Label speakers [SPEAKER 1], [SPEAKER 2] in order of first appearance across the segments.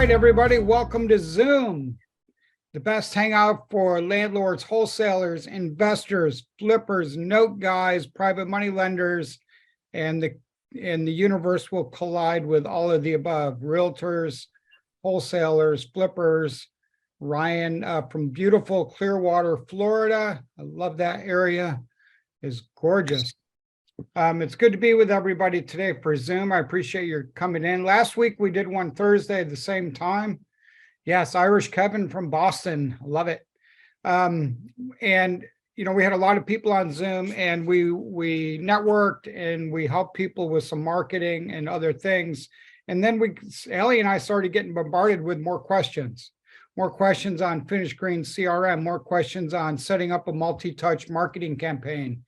[SPEAKER 1] right, everybody, welcome to Zoom, the best hangout for landlords, wholesalers, investors, flippers, note guys, private money lenders, and the universe will collide with all of the above: realtors, wholesalers, flippers. Ryan from beautiful Clearwater, Florida. I love that area. Is gorgeous. It's good to be with everybody today for Zoom. I appreciate your coming in. Last week we did one Thursday at the same time. Yes, Irish Kevin from Boston. Love it. And you know, we had a lot of people on Zoom, and we networked and we helped people with some marketing and other things. And then Ellie and I started getting bombarded with more questions on Finished Green CRM, more questions on setting up a multi-touch marketing campaign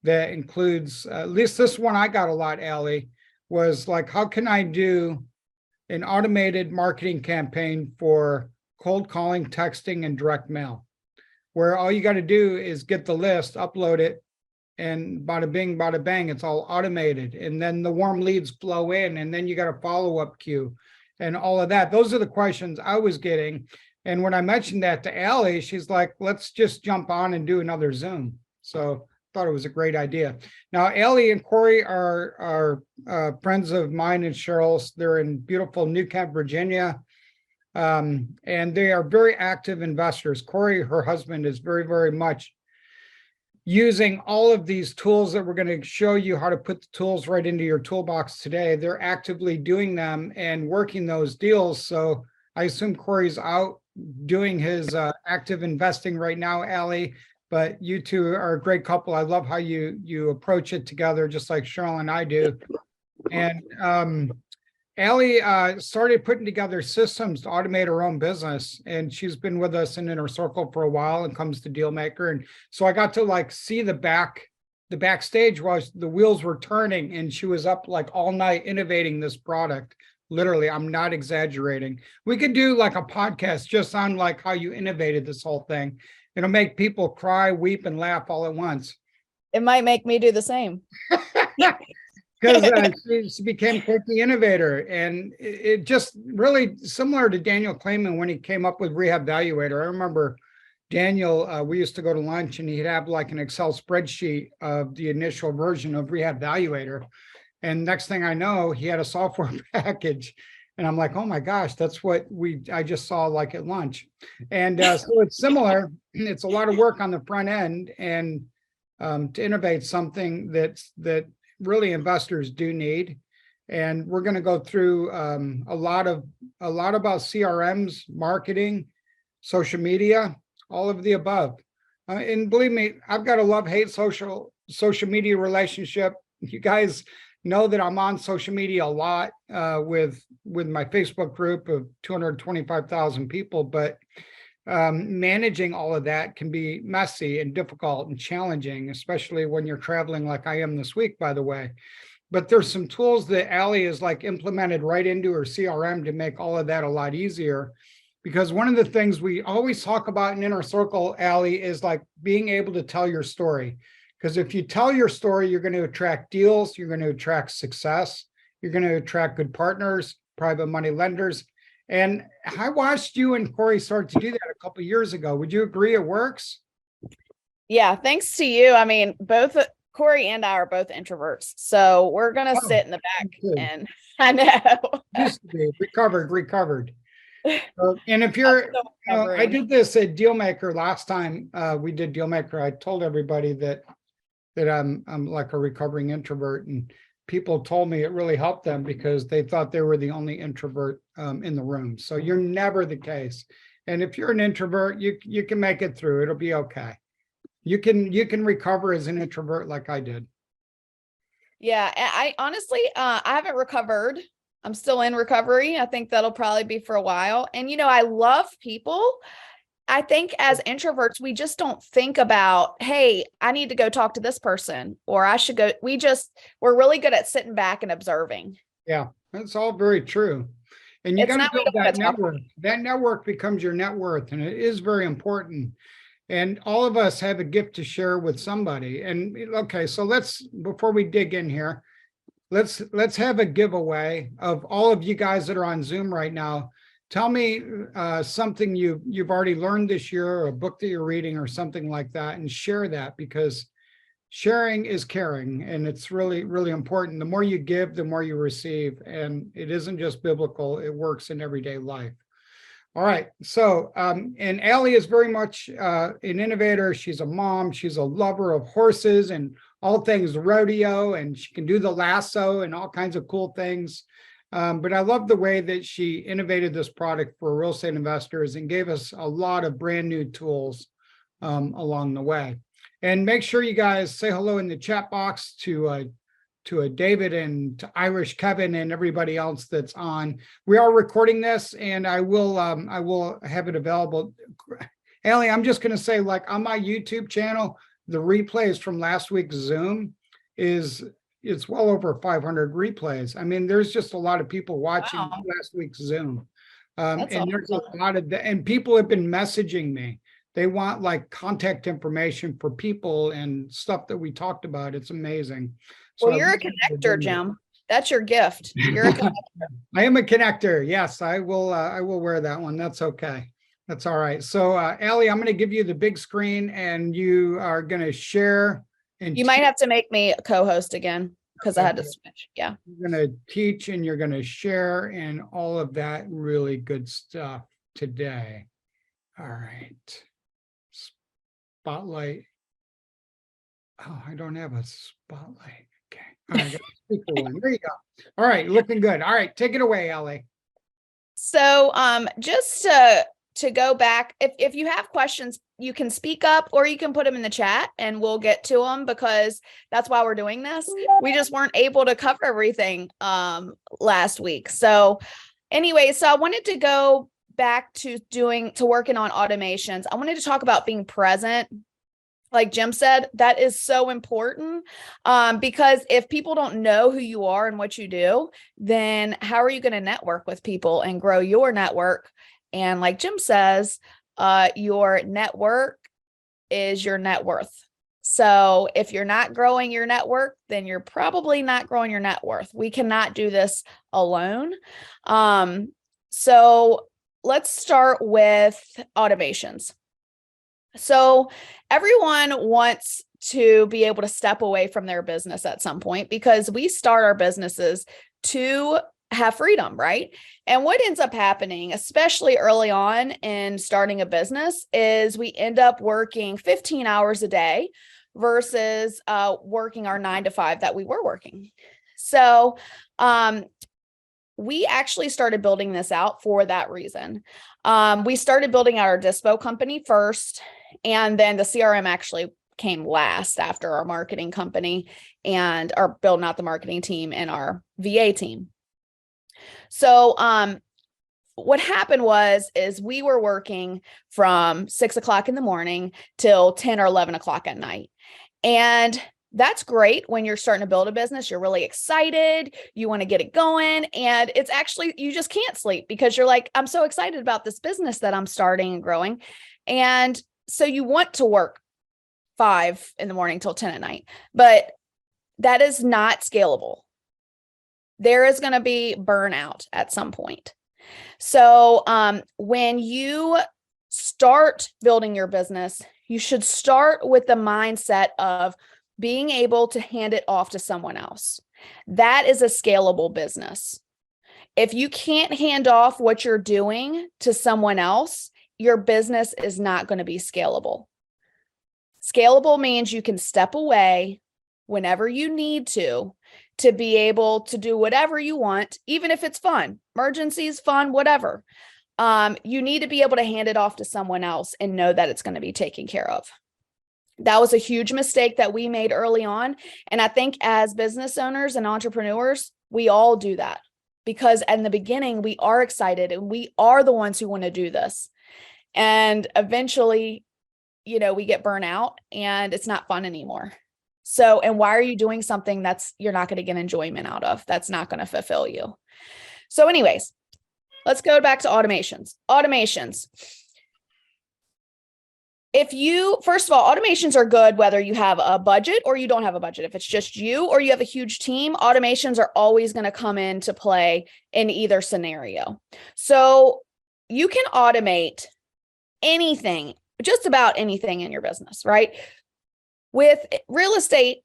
[SPEAKER 1] that includes, at least this one I got a lot, Allie, was like, how can I do an automated marketing campaign for cold calling, texting, and direct mail, where all you got to do is get the list, upload it, and bada bing, bada bang, it's all automated. And then the warm leads flow in, and then you got a follow-up queue and all of that. Those are the questions I was getting. And when I mentioned that to Allie, she's like, let's just jump on and do another Zoom. So thought it was a great idea. Now, Ellie and Corey are friends of mine and Cheryl's. They're in beautiful New Kent, Virginia, and they are very active investors. Corey, her husband, is very, very much using all of these tools that we're going to show you how to put the tools right into your toolbox today. They're actively doing them and working those deals. So I assume Corey's out doing his active investing right now, Allie. But you two are a great couple. I love how you approach it together, just like Cheryl and I do. And Allie started putting together systems to automate her own business, and she's been with us in Inner Circle for a while and comes to Dealmaker. And so I got to like see the backstage while the wheels were turning, and she was up like all night innovating this product. Literally, I'm not exaggerating. We could do like a podcast just on like how you innovated this whole thing. It'll make people cry, weep, and laugh all at once.
[SPEAKER 2] It might make me do the same.
[SPEAKER 1] Because she became quite the innovator. And it just really similar to Daniel Clayman when he came up with Rehab Valuator. I remember Daniel, we used to go to lunch and he'd have like an Excel spreadsheet of the initial version of Rehab Valuator. And next thing I know, he had a software package. And I'm like, oh my gosh, that's what I just saw like at lunch. And so it's similar. It's a lot of work on the front end, and to innovate something that really investors do need. And we're going to go through a lot about CRMs, marketing, social media, all of the above. And believe me, I've got a love-hate social media relationship. You guys know that I'm on social media a lot with my Facebook group of 225,000 people, but managing all of that can be messy and difficult and challenging, especially when you're traveling like I am this week, by the way. But there's some tools that Allie is like implemented right into her CRM to make all of that a lot easier. Because one of the things we always talk about in Inner Circle, Allie, is like being able to tell your story. Because if you tell your story, you're going to attract deals, you're going to attract success, you're going to attract good partners, private money lenders. And I watched you and Corey start to do that a couple of years ago. Would you agree it works?
[SPEAKER 2] Yeah, thanks to you. I mean, both Corey and I are both introverts. So we're going to sit in the back. And I know.
[SPEAKER 1] Used to be recovered. And if you're, I did this at Dealmaker last time we did Dealmaker. I told everybody that I'm like a recovering introvert, and people told me it really helped them because they thought they were the only introvert in the room. So you're never the case. And if you're an introvert, you can make it through. It'll be okay. You can recover as an introvert like I did.
[SPEAKER 2] Yeah, I honestly, I haven't recovered. I'm still in recovery. I think that'll probably be for a while. And, you know, I love people. I think as introverts, we just don't think about, hey, I need to go talk to this person, or I should go. We're really good at sitting back and observing.
[SPEAKER 1] Yeah, that's all very true. And you got to build that network. That network becomes your net worth, and it is very important. And all of us have a gift to share with somebody. And okay, so before we dig in here, let's have a giveaway of all of you guys that are on Zoom right now. tell me something you've already learned this year, or a book that you're reading or something like that, and share that, because sharing is caring, and it's really, really important. The more you give, the more you receive, and it isn't just biblical, it works in everyday life. All right, so, and Allie is very much an innovator. She's a mom, she's a lover of horses and all things rodeo, and she can do the lasso and all kinds of cool things. But I love the way that she innovated this product for real estate investors and gave us a lot of brand new tools along the way. And make sure you guys say hello in the chat box to David and to Irish Kevin and everybody else that's on. We are recording this, and I will have it available. Allie, I'm just going to say, like, on my YouTube channel, the replays from last week's Zoom it's well over 500 replays. I mean, there's just a lot of people watching last week's Zoom. And there's a lot of and people have been messaging me. They want like contact information for people and stuff that we talked about. It's amazing. So
[SPEAKER 2] well, you're a connector, Jim. That's your gift. You're a connector.
[SPEAKER 1] I am a connector. Yes, I will wear that one. That's okay. That's all right. So Allie, I'm going to give you the big screen, and you are going to share. And
[SPEAKER 2] you might have to make me a co-host again, because I had to switch. Yeah.
[SPEAKER 1] You're going to teach and you're going to share and all of that really good stuff today. All right. Spotlight. Oh, I don't have a spotlight. Okay. All right. There you go. All right. Looking good. All right. Take it away, Allie.
[SPEAKER 2] So just to go back, if you have questions, you can speak up or you can put them in the chat and we'll get to them, because that's why we're doing this. We just weren't able to cover everything last week. So anyway, so I wanted to go back to working on automations. I wanted to talk about being present. Like Jim said, that is so important, because if people don't know who you are and what you do, then how are you going to network with people and grow your network? And like Jim says, your network is your net worth. So if you're not growing your network, then you're probably not growing your net worth. We cannot do this alone. So let's start with automations. So everyone wants to be able to step away from their business at some point, because we start our businesses to have freedom, right? And what ends up happening, especially early on in starting a business, is we end up working 15 hours a day versus working our 9 to 5 that we were working. So we actually started building this out for that reason. We started building out our dispo company first, and then the CRM actually came last after our marketing company and our building out the marketing team and our VA team. So what happened is we were working from 6 o'clock in the morning till 10 or 11 o'clock at night. And that's great when you're starting to build a business. You're really excited. You want to get it going. And it's actually, you just can't sleep because you're like, I'm so excited about this business that I'm starting and growing. And so you want to work 5 in the morning till 10 at night, but that is not scalable. There is going to be burnout at some point. So when you start building your business, you should start with the mindset of being able to hand it off to someone else. That is a scalable business. If you can't hand off what you're doing to someone else, your business is not going to be scalable. Scalable means you can step away whenever you need to be able to do whatever you want, even if it's fun, emergencies, fun, whatever. You need to be able to hand it off to someone else and know that it's going to be taken care of. That was a huge mistake that we made early on. And I think as business owners and entrepreneurs, we all do that because in the beginning, we are excited and we are the ones who want to do this. And eventually, we get burnt out and it's not fun anymore. So, and why are you doing something you're not going to get enjoyment out of? That's not going to fulfill you. So anyways, let's go back to automations. Automations. First of all, automations are good whether you have a budget or you don't have a budget. If it's just you or you have a huge team, automations are always going to come into play in either scenario. So you can automate anything, just about anything in your business, right? With real estate,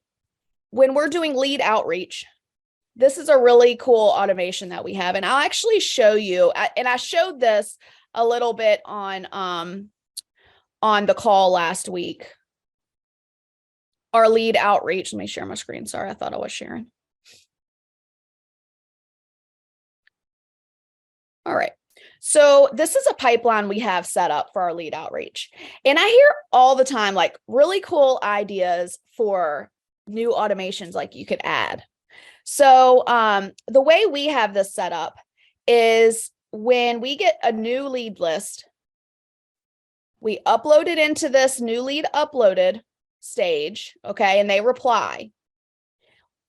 [SPEAKER 2] when we're doing lead outreach, this is a really cool automation that we have. And I'll actually show you, and I showed this a little bit on the call last week. Our lead outreach. Let me share my screen. Sorry, I thought I was sharing. All right. So this is a pipeline we have set up for our lead outreach. And I hear all the time, like really cool ideas for new automations like you could add. So the way we have this set up is when we get a new lead list, we upload it into this new lead uploaded stage, okay, and they reply,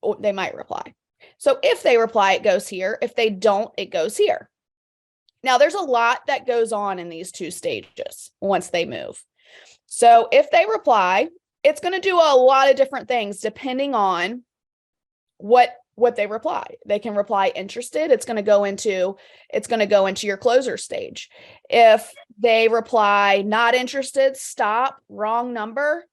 [SPEAKER 2] or they might reply. So if they reply, it goes here. If they don't, it goes here. Now, there's a lot that goes on in these two stages once they move. So if they reply, it's going to do a lot of different things depending on what they reply. They can reply interested. It's going to go into your closer stage. If they reply not interested, stop, wrong number,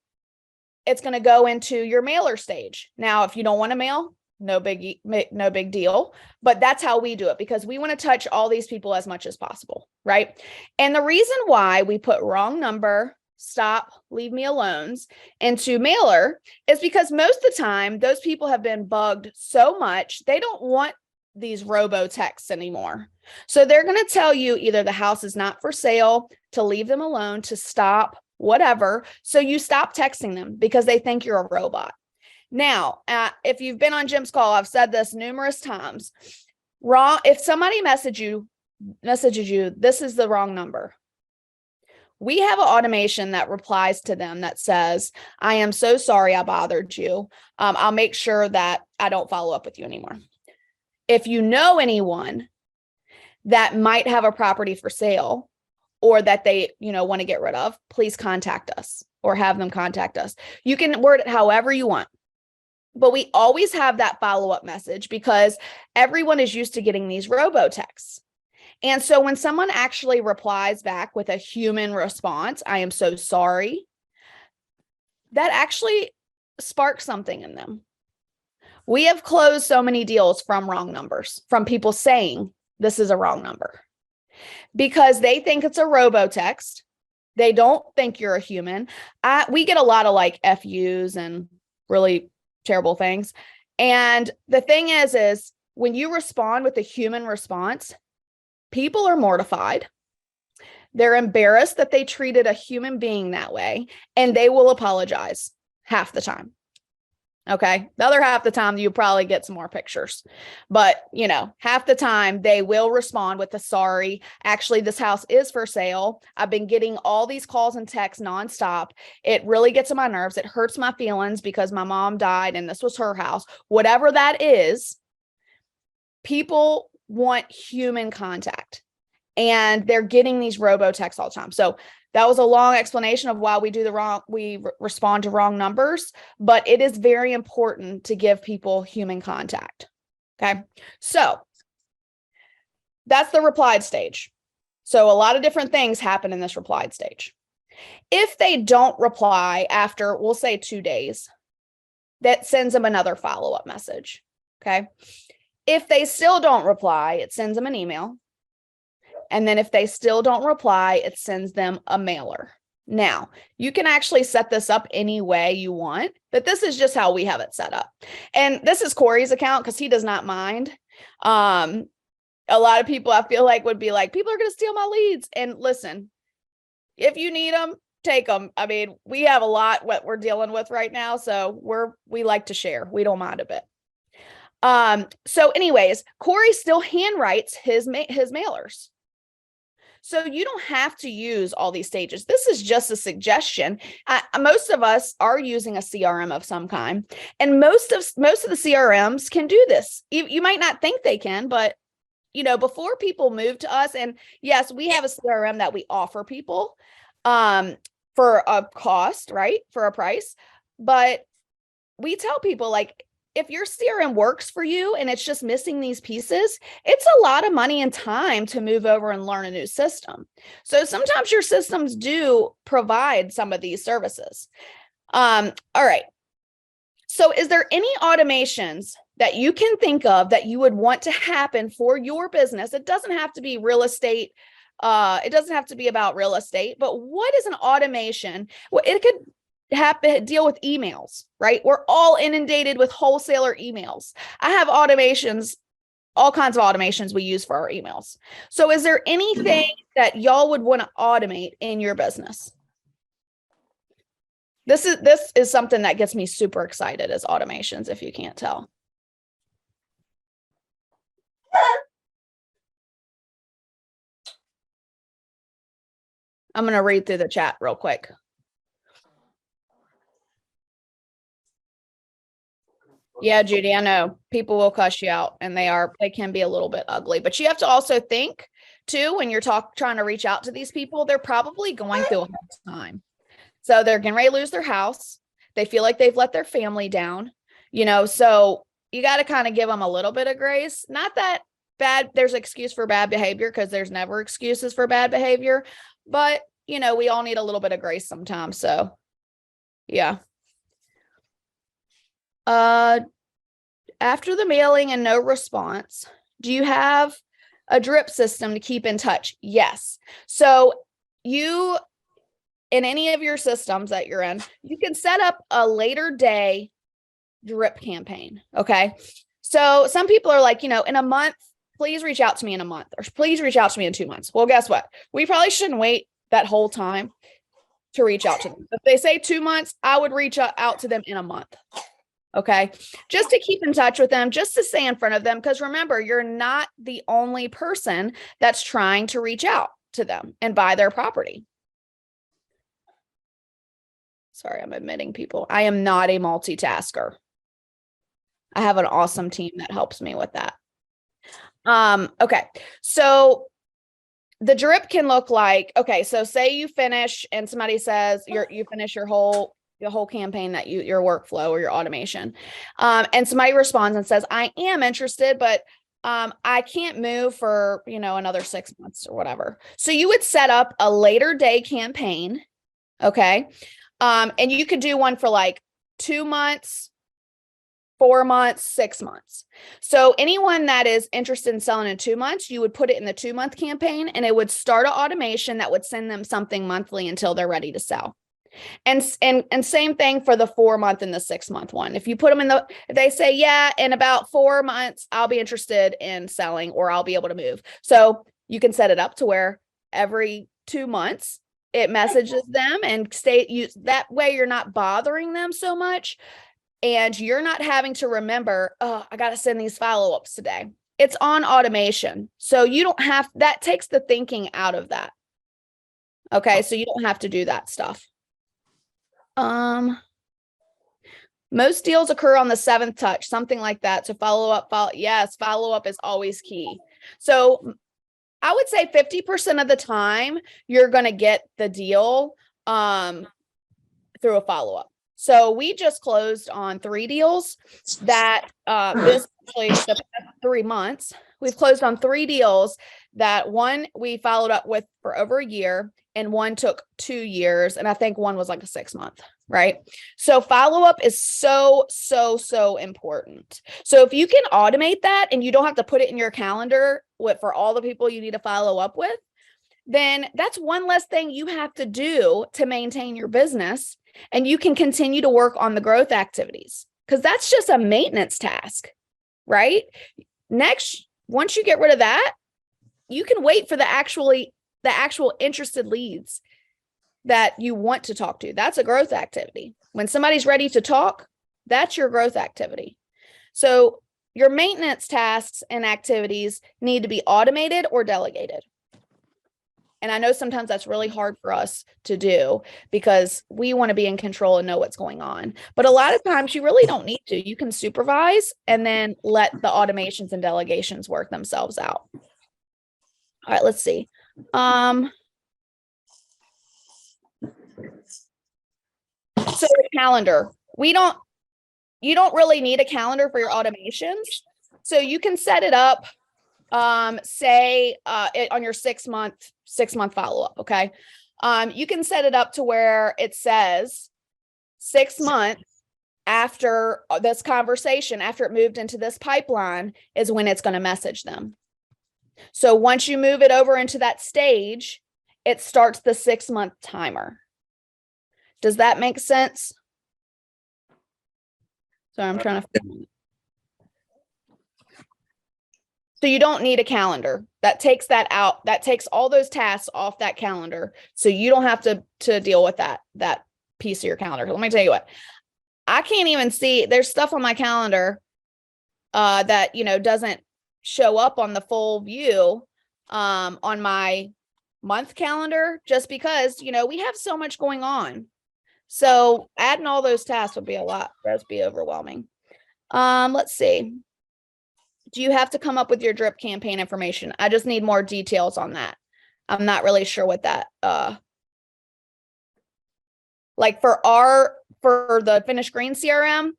[SPEAKER 2] it's going to go into your mailer stage. Now, if you don't want to mail, no big deal, but that's how we do it because we want to touch all these people as much as possible, right? And the reason why we put wrong number, stop, leave me alones into mailer is because most of the time those people have been bugged so much, they don't want these robo texts anymore. So they're going to tell you either the house is not for sale, to leave them alone, to stop, whatever. So you stop texting them because they think you're a robot. Now, if you've been on Jim's call, I've said this numerous times. If somebody messages you, this is the wrong number. We have an automation that replies to them that says, I am so sorry I bothered you. I'll make sure that I don't follow up with you anymore. If you know anyone that might have a property for sale or that they, want to get rid of, please contact us or have them contact us. You can word it however you want. But we always have that follow-up message because everyone is used to getting these robo texts. And so when someone actually replies back with a human response, I am so sorry, that actually sparks something in them. We have closed so many deals from wrong numbers, from people saying this is a wrong number because they think it's a robo text. They don't think you're a human. We get a lot of like FUs and really terrible things. And the thing is when you respond with a human response, people are mortified. They're embarrassed that they treated a human being that way, and they will apologize half the time. Okay. The other half the time, you probably get some more pictures, but half the time they will respond with a sorry. Actually, this house is for sale. I've been getting all these calls and texts nonstop. It really gets on my nerves. It hurts my feelings because my mom died and this was her house. Whatever that is, people want human contact and they're getting these robo texts all the time. So that was a long explanation of why we respond to wrong numbers, but it is very important to give people human contact. Okay. So that's the replied stage. So a lot of different things happen in this replied stage. If they don't reply after, we'll say 2 days, that sends them another follow-up message. Okay. If they still don't reply, it sends them an email. And then if they still don't reply, it sends them a mailer. Now, you can actually set this up any way you want, but this is just how we have it set up. And this is Corey's account because he does not mind. A lot of people I feel like would be like, people are going to steal my leads. And listen, if you need them, take them. I mean, we have a lot what we're dealing with right now. So we like to share. We don't mind a bit. So anyways, Corey still handwrites his mailers. So you don't have to use all these stages. This is just a suggestion. Most of us are using a CRM of some kind, and most of the CRMs can do this. You might not think they can, but before people move to us, and yes, we have a CRM that we offer people for a cost, right? For a price, but we tell people like if your CRM works for you and it's just missing these pieces, it's a lot of money and time to move over and learn a new system. So sometimes your systems do provide some of these services. All right. So is there any automations that you can think of that you would want to happen for your business? It doesn't have to be real estate. It doesn't have to be about real estate, but what is an automation? Well, it could have to deal with emails, right? We're all inundated with wholesaler emails. I have automations, all kinds of automations we use for our emails. So is there anything that y'all would want to automate in your business? This is something that gets me super excited, is automations, if you can't tell. I'm going to read through the chat real quick. Yeah, Judy, I know people will cuss you out, and they can be a little bit ugly, but you have to also think too, when you're trying to reach out to these people, they're probably going through a hard time. So they're getting ready to lose their house. They feel like they've let their family down, so you got to kind of give them a little bit of grace. Not that there's excuse for bad behavior, because there's never excuses for bad behavior, but we all need a little bit of grace sometimes. So yeah. After the mailing and no response, do you have a drip system to keep in touch? Yes. So you, in any of your systems that you're in, you can set up a later day drip campaign. Okay. So some people are like, in a month, please reach out to me in a month, or please reach out to me in 2 months. Well, guess what? We probably shouldn't wait that whole time to reach out to them. If they say 2 months, I would reach out to them in a month. Okay. Just to keep in touch with them, just to stay in front of them. Because remember, you're not the only person that's trying to reach out to them and buy their property. Sorry, I'm admitting people. I am not a multitasker. I have an awesome team that helps me with that. Okay. So the drip can look like, okay, so say you finish and somebody says you finish your whole campaign, that your workflow or your automation. And somebody responds and says, I am interested, but I can't move for, another 6 months or whatever. So you would set up a later day campaign. Okay. And you could do one for like 2 months, 4 months, 6 months. So anyone that is interested in selling in 2 months, you would put it in the 2-month campaign, and it would start an automation that would send them something monthly until they're ready to sell. And same thing for the 4-month and the 6-month one. If you put them if they say, yeah, in about 4 months, I'll be interested in selling, or I'll be able to move. So you can set it up to where every 2 months it messages them, and that way you're not bothering them so much. And you're not having to remember, oh, I got to send these follow-ups today. It's on automation. So you don't that takes the thinking out of that. Okay. So you don't have to do that stuff. Most deals occur on the 7th touch, something like that. So yes, follow-up is always key. So I would say 50% of the time you're going to get the deal, through a follow-up. So we just closed on 3 deals that, this actually the past 3 months, we've closed on 3 deals that one we followed up with for over a year, and one took 2 years. And I think one was like a 6-month, right? So follow-up is so, so, so important. So if you can automate that and you don't have to put it in your calendar for all the people you need to follow up with, then that's one less thing you have to do to maintain your business. And you can continue to work on the growth activities, because that's just a maintenance task, right? Next, once you get rid of that, you can wait for the actual interested leads that you want to talk to. That's a growth activity. When somebody's ready to talk, that's your growth activity. So your maintenance tasks and activities need to be automated or delegated. And I know sometimes that's really hard for us to do, because we want to be in control and know what's going on. But a lot of times you really don't need to. You can supervise and then let the automations and delegations work themselves out. All right, let's see. So the calendar, you don't really need a calendar for your automations. So you can set it up, say, on your 6-month follow-up. Okay. You can set it up to where it says 6 months after this conversation, after it moved into this pipeline, is when it's going to message them. So once you move it over into that stage, it starts the 6-month timer. Does that make sense? So I'm trying to. So you don't need a calendar. That takes that out. That takes all those tasks off that calendar. So you don't have to deal with that piece of your calendar. Let me tell you what. I can't even see, there's stuff on my calendar that, doesn't show up on the full view on my month calendar, just because, we have so much going on. So adding all those tasks would be a lot. That'd be overwhelming. Let's see. Do you have to come up with your drip campaign information? I just need more details on that. I'm not really sure what that, like for the Finished Green CRM,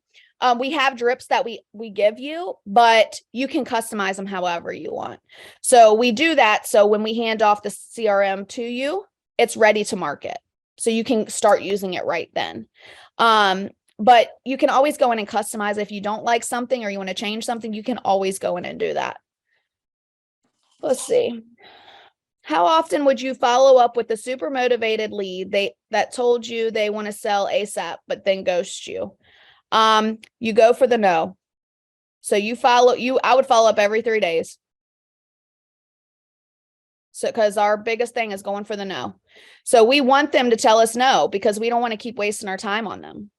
[SPEAKER 2] we have drips that we give you, but you can customize them however you want. So we do that. So when we hand off the CRM to you, it's ready to market. So you can start using it right then. But you can always go in and customize. If you don't like something or you want to change something, you can always go in and do that. Let's see. How often would you follow up with the super motivated lead that told you they want to sell ASAP, but then ghost you? You go for the no. So I would follow up every 3 days. So, because our biggest thing is going for the no. So we want them to tell us no, because we don't want to keep wasting our time on them.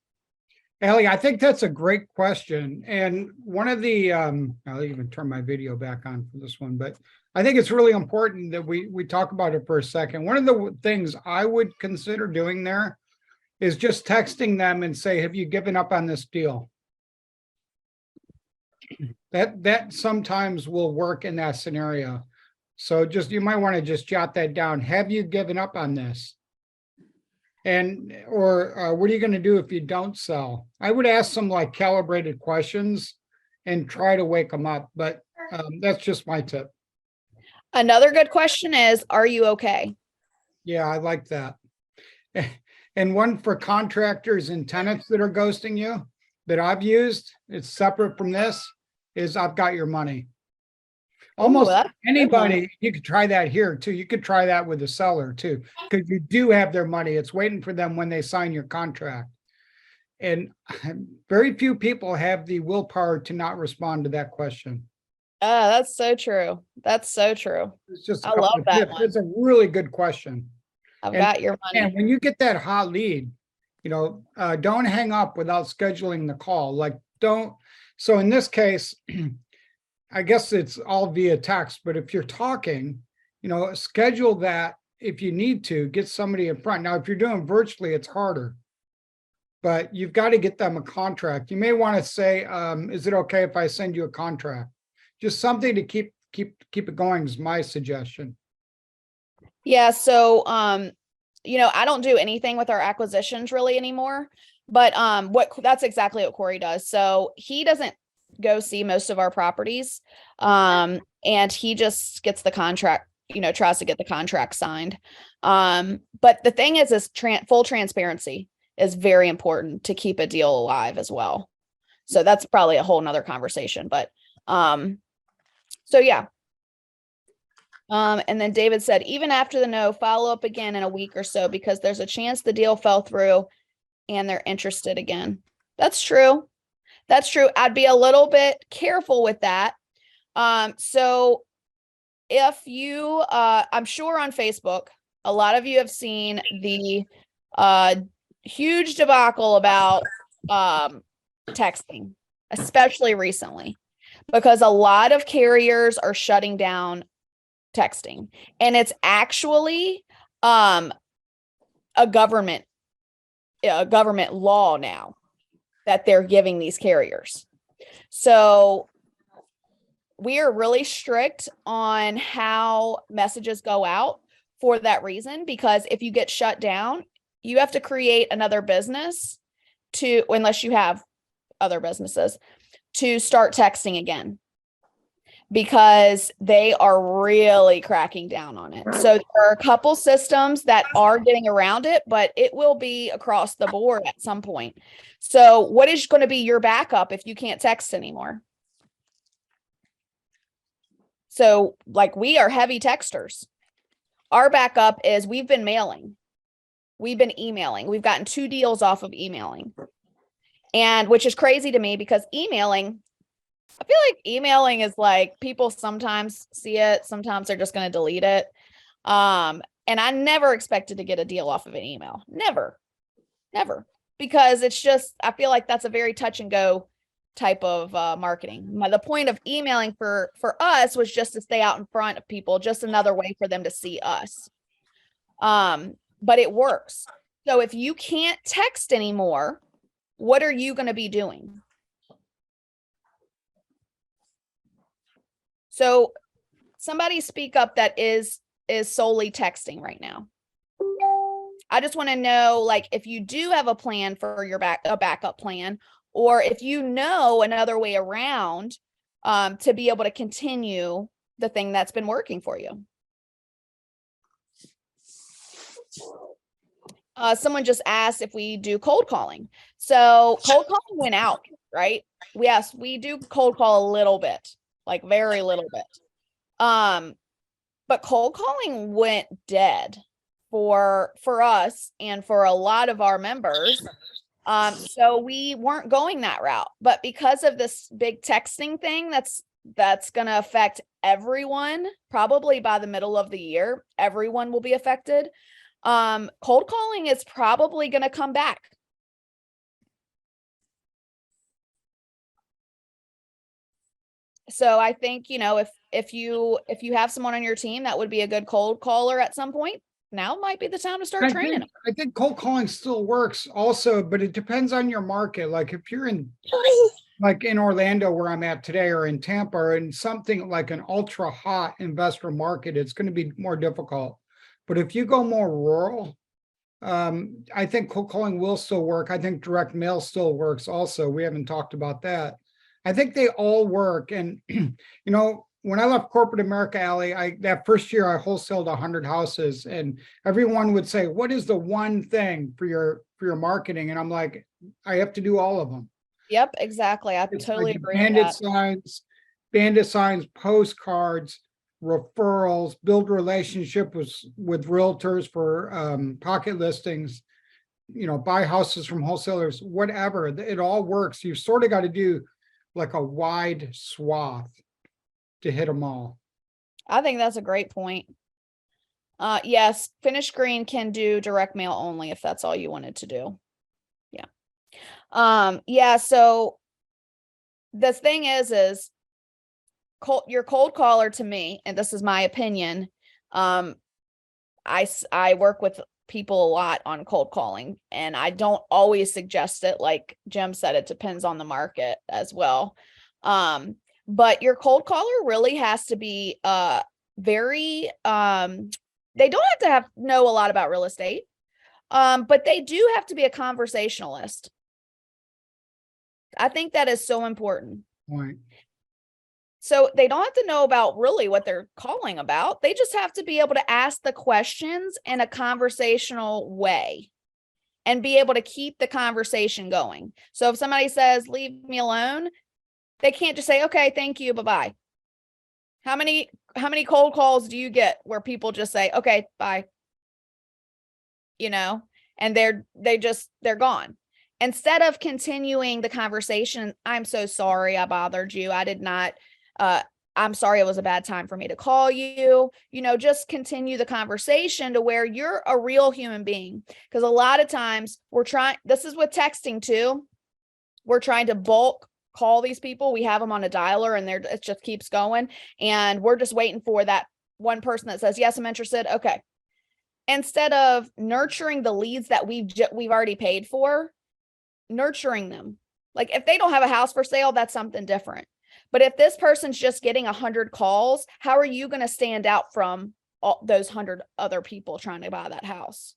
[SPEAKER 1] Ellie, I think that's a great question. And one of the, I'll even turn my video back on for this one, but I think it's really important that we talk about it for a second. One of the things I would consider doing there is just texting them and say, have you given up on this deal? That sometimes will work in that scenario. So you might want to just jot that down. Have you given up on this? And, or what are you going to do if you don't sell? I would ask some like calibrated questions and try to wake them up, but that's just my tip.
[SPEAKER 2] Another good question is, are you okay?
[SPEAKER 1] Yeah, I like that. And one for contractors and tenants that are ghosting you that I've used, it's separate from this, is I've got your money. Almost anybody, you could try that here too. You could try that with the seller too, because you do have their money. It's waiting for them when they sign your contract. And very few people have the willpower to not respond to that question.
[SPEAKER 2] That's so true. That's so true.
[SPEAKER 1] It's just,
[SPEAKER 2] I love that one.
[SPEAKER 1] It's a really good question.
[SPEAKER 2] I've got your money.
[SPEAKER 1] And when you get that hot lead, don't hang up without scheduling the call. So in this case, I guess it's all via text, but if you're talking, schedule that if you need to, get somebody in front. Now, if you're doing virtually, it's harder, but you've got to get them a contract. You may want to say, is it okay if I send you a contract? Just something to keep it going is my suggestion.
[SPEAKER 2] Yeah. So, I don't do anything with our acquisitions really anymore, but that's exactly what Corey does. So he doesn't go see most of our properties. And he just gets the contract, tries to get the contract signed. But the thing is full transparency is very important to keep a deal alive as well. So that's probably a whole nother conversation, but, so yeah. And then David said, even after the no, follow up again in a week or so, because there's a chance the deal fell through and they're interested again. That's true. That's true. I'd be a little bit careful with that. So if you, I'm sure on Facebook, a lot of you have seen the huge debacle about texting, especially recently, because a lot of carriers are shutting down texting, and it's actually a government law now that they're giving these carriers. So we are really strict on how messages go out for that reason, because if you get shut down, you have to create another business unless you have other businesses to start texting again, because they are really cracking down on it. So there are a couple systems that are getting around it, but it will be across the board at some point. So what is going to be your backup if you can't text anymore? So like, we are heavy texters. Our backup is we've been mailing. We've been emailing. We've gotten 2 deals off of emailing. And which is crazy to me, because emailing, I feel like emailing is like, people sometimes see it, sometimes they're just going to delete it. And I never expected to get a deal off of an email. Never, because it's just, I feel like that's a very touch and go type of marketing. The point of emailing for us was just to stay out in front of people, just another way for them to see us. But it works. So if you can't text anymore, what are you going to be doing? So somebody speak up that is solely texting right now. I just want to know, like, if you do have a plan for your backup plan, or if you know another way around to be able to continue the thing that's been working for you. Someone just asked if we do cold calling. So cold calling went out, right? Yes, we do cold call a little bit, like very little bit. But cold calling went dead for us and for a lot of our members. So we weren't going that route, but because of this big texting thing, that's going to affect everyone. Probably by the middle of the year, everyone will be affected. Cold calling is probably going to come back. So I think, you know, if you have someone on your team that would be a good cold caller at some point, now might be the time to start training them.
[SPEAKER 1] I think cold calling still works also, but it depends on your market. Like if you're in, like in Orlando where I'm at today, or in Tampa, or in something like an ultra hot investor market, it's going to be more difficult. But if you go more rural, I think cold calling will still work. I think direct mail still works also. We haven't talked about that. I think they all work. And, you know, when I left corporate America, Allie, that first year I wholesaled 100 houses, and everyone would say, what is the one thing for your marketing? And I'm like, I have to do all of them.
[SPEAKER 2] Yep, exactly. I
[SPEAKER 1] It's
[SPEAKER 2] totally
[SPEAKER 1] like
[SPEAKER 2] agree with that.
[SPEAKER 1] bandit signs, postcards, referrals, build relationship with realtors for pocket listings, you know, buy houses from wholesalers, whatever. It all works. You sort of got to do like a wide swath to hit them all.
[SPEAKER 2] I think that's a great point. Yes, Finish Green can do direct mail only if that's all you wanted to do. Yeah. Yeah, so the thing is your cold caller, to me, and this is my opinion, I work with people a lot on cold calling, and I don't always suggest it. Like Jim said, it depends on the market as well. But your cold caller really has to be very they don't have to know a lot about real estate, but they do have to be a conversationalist. I think that is so important.
[SPEAKER 1] Right.
[SPEAKER 2] So they don't have to know about really what they're calling about. They just have to be able to ask the questions in a conversational way and be able to keep the conversation going. So if somebody says, leave me alone, they can't just say, okay, thank you, bye-bye. How many cold calls do you get where people just say, okay, bye, you know, and they're gone. Instead of continuing the conversation, I'm so sorry I bothered you. I did not, I'm sorry it was a bad time for me to call you. You know, just continue the conversation to where you're a real human being. Because a lot of times this is with texting too. We're trying to bulk call these people. We have them on a dialer and it just keeps going. And we're just waiting for that one person that says, yes, I'm interested. Okay. Instead of nurturing the leads that we've already paid for, nurturing them. Like if they don't have a house for sale, that's something different. But if this person's just getting 100 calls, how are you going to stand out from all those 100 other people trying to buy that house?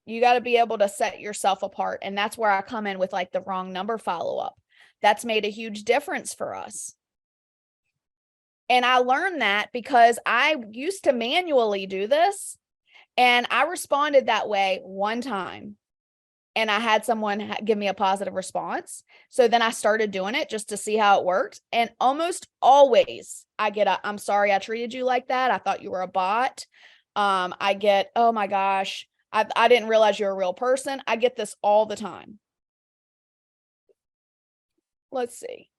[SPEAKER 2] You got to be able to set yourself apart. And that's where I come in with like the wrong number follow-up. That's made a huge difference for us. And I learned that because I used to manually do this, and I responded that way one time, and I had someone give me a positive response. So then I started doing it just to see how it worked. And almost always I get I'm sorry I treated you like that. I thought you were a bot. I get, oh my gosh, I didn't realize you're a real person. I get this all the time. Let's see.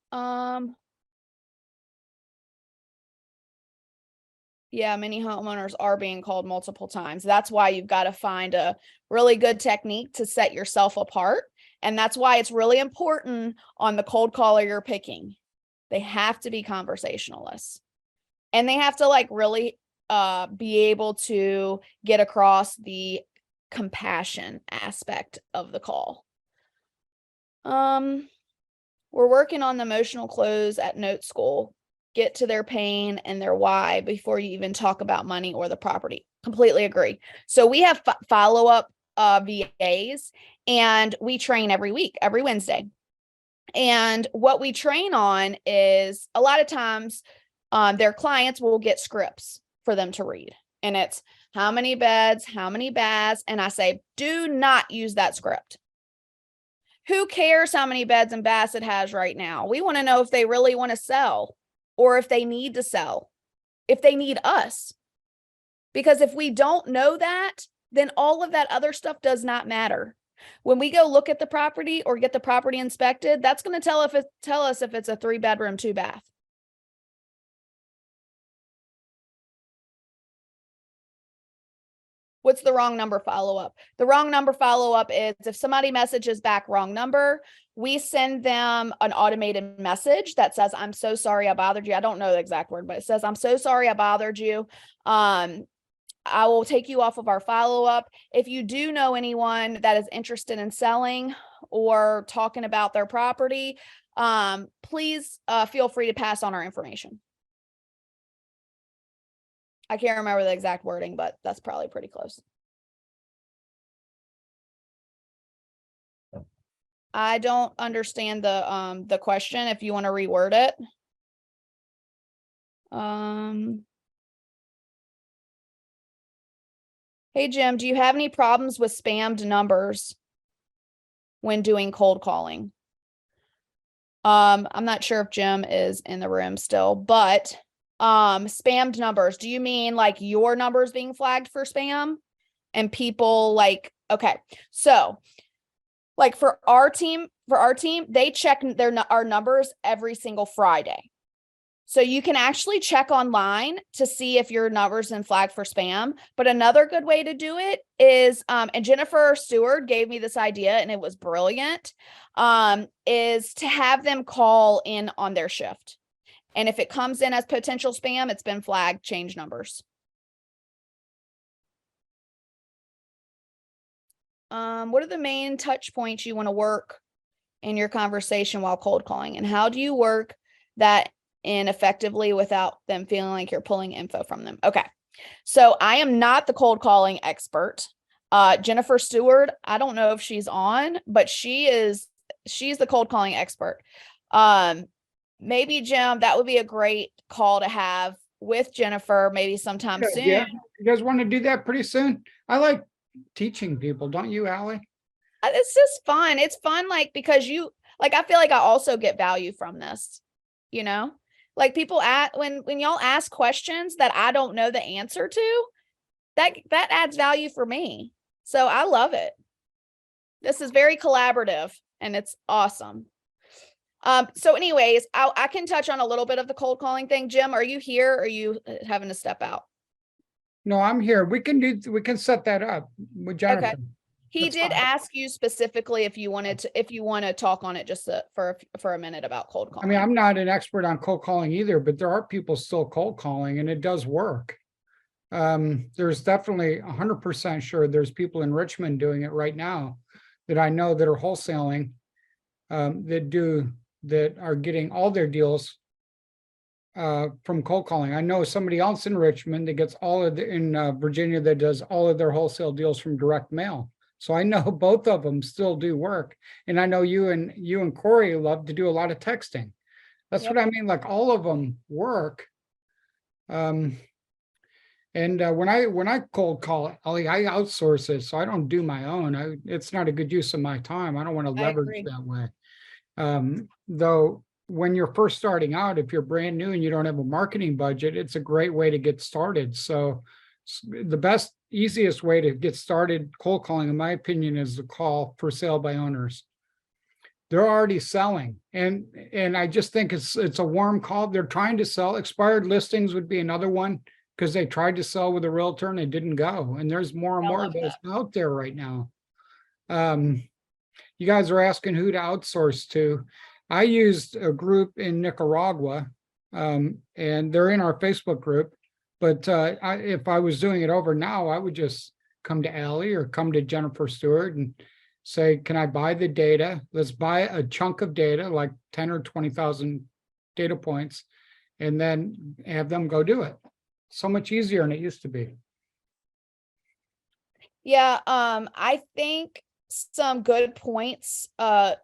[SPEAKER 2] Yeah, many homeowners are being called multiple times. That's why you've got to find a really good technique to set yourself apart. And that's why it's really important on the cold caller you're picking. They have to be conversationalists. And they have to like really be able to get across the compassion aspect of the call. We're working on the emotional close at Note School. Get to their pain and their why before you even talk about money or the property. Completely agree. So we have follow-up VAs, and we train every week, every Wednesday. And what we train on is a lot of times their clients will get scripts for them to read. And it's how many beds, how many baths. And I say, do not use that script. Who cares how many beds and baths it has right now? We want to know if they really want to sell, or if they need to sell, if they need us. Because if we don't know that, then all of that other stuff does not matter. When we go look at the property or get the property inspected, that's going to tell us if it's a 3-bedroom, 2-bath. What's the wrong number follow-up? The wrong number follow-up is if somebody messages back wrong number, we send them an automated message that says, I'm so sorry I bothered you. I don't know the exact word, but it says, I'm so sorry I bothered you. I will take you off of our follow-up. If you do know anyone that is interested in selling or talking about their property, please feel free to pass on our information. I can't remember the exact wording, but that's probably pretty close. I don't understand the question. If you want to reword it. Hey, Jim, do you have any problems with spammed numbers when doing cold calling? I'm not sure if Jim is in the room still, but spammed numbers. Do you mean like your numbers being flagged for spam and people like, okay. So like for our team, they check our numbers every single Friday. So you can actually check online to see if your number's been flagged for spam. But another good way to do it is, and Jennifer Stewart gave me this idea and it was brilliant, is to have them call in on their shift. And if it comes in as potential spam, it's been flagged, change numbers. What are the main touch points you want to work in your conversation while cold calling? And how do you work that in effectively without them feeling like you're pulling info from them? Okay. So I am not the cold calling expert. Jennifer Stewart, I don't know if she's on, but she's the cold calling expert. Maybe Jim, that would be a great call to have with Jennifer, maybe sometime soon.
[SPEAKER 1] Yeah, you guys want to do that pretty soon? I like teaching people, don't you, Allie?
[SPEAKER 2] It's just fun. It's fun, like, because I feel like I also get value from this, like people when y'all ask questions that I don't know the answer to, that adds value for me. So I love it. This is very collaborative and it's awesome. So anyways, I can touch on a little bit of the cold calling thing. Jim, are you here? Or are you having to step out?
[SPEAKER 1] No, I'm here. We can set that up with Jennifer.
[SPEAKER 2] Okay. He did ask you specifically if you want to talk on it just for a minute about cold calling.
[SPEAKER 1] I mean, I'm not an expert on cold calling either, but there are people still cold calling and it does work. There's definitely 100% sure there's people in Richmond doing it right now that I know that are wholesaling, that are getting all their deals from cold calling. I know somebody else in Richmond that gets in Virginia that does all of their wholesale deals from direct mail. So I know both of them still do work. And I know you and Corey love to do a lot of texting. That's
[SPEAKER 2] Yep.
[SPEAKER 1] what I mean. Like all of them work. And when I cold call it, I outsource it, so I don't do my own. It's not a good use of my time. I don't want to
[SPEAKER 2] I
[SPEAKER 1] leverage
[SPEAKER 2] agree.
[SPEAKER 1] that way. Though when you're first starting out, if you're brand new and you don't have a marketing budget, it's a great way to get started. So the best, easiest way to get started cold calling, in my opinion, is the call for sale by owners. They're already selling, and I just think it's a warm call. They're trying to sell. Expired listings would be another one, because they tried to sell with a realtor and it didn't go. And there's more and
[SPEAKER 2] I
[SPEAKER 1] more
[SPEAKER 2] love
[SPEAKER 1] of those
[SPEAKER 2] that.
[SPEAKER 1] out there right now. You guys are asking who to outsource to. I used a group in Nicaragua, and they're in our Facebook group. But if I was doing it over now, I would just come to Allie or come to Jennifer Stewart and say, can I buy the data? Let's buy a chunk of data, like 10 or 20,000 data points, and then have them go do it. So much easier than it used to be.
[SPEAKER 2] Yeah, I think some good points for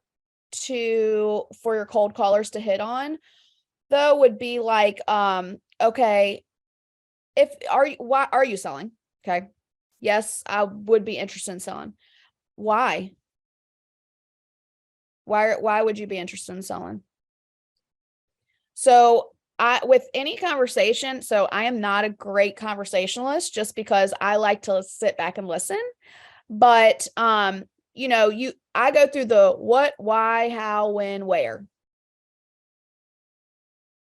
[SPEAKER 2] your cold callers to hit on, though, would be like, okay, why are you selling? Okay. Yes, I would be interested in selling. Why? Why would you be interested in selling? So with any conversation, so I am not a great conversationalist just because I like to sit back and listen. But I go through the what, why, how, when, where.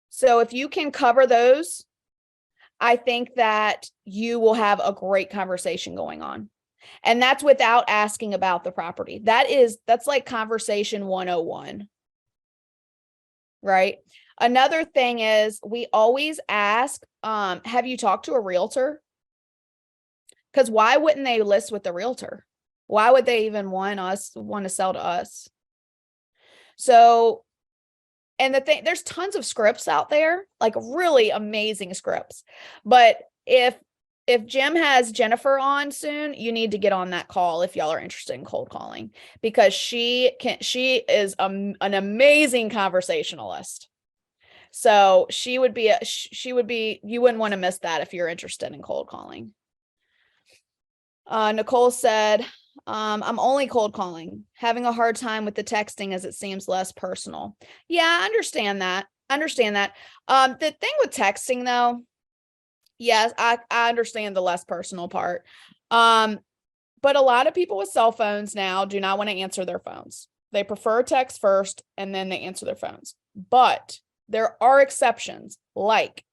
[SPEAKER 2] So if you can cover those, I think that you will have a great conversation going on. And that's without asking about the property. That's like conversation 101. Right? Another thing is we always ask, have you talked to a realtor? Because why wouldn't they list with the realtor? Why would they even want to sell to us? So, and there's tons of scripts out there, like really amazing scripts. But if Jim has Jennifer on soon, you need to get on that call if y'all are interested in cold calling, because she is an amazing conversationalist. So you wouldn't want to miss that if you're interested in cold calling. Nicole said, I'm only cold calling, having a hard time with the texting as it seems less personal. Yeah, I understand that. The thing with texting though, yes, I understand the less personal part. But a lot of people with cell phones now do not want to answer their phones. They prefer text first and then they answer their phones. But there are exceptions, like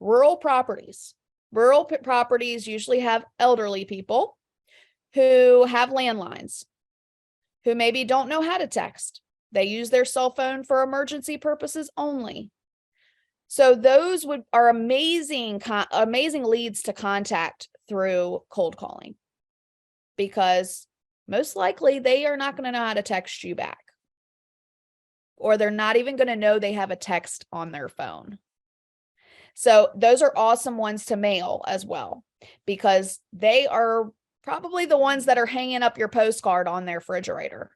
[SPEAKER 2] rural properties. Rural properties usually have elderly people who have landlines, who maybe don't know how to text. They use their cell phone for emergency purposes only. So those are amazing leads to contact through cold calling, because most likely they are not going to know how to text you back, or they're not even going to know they have a text on their phone. So those are awesome ones to mail as well, because they are probably the ones that are hanging up your postcard on their refrigerator.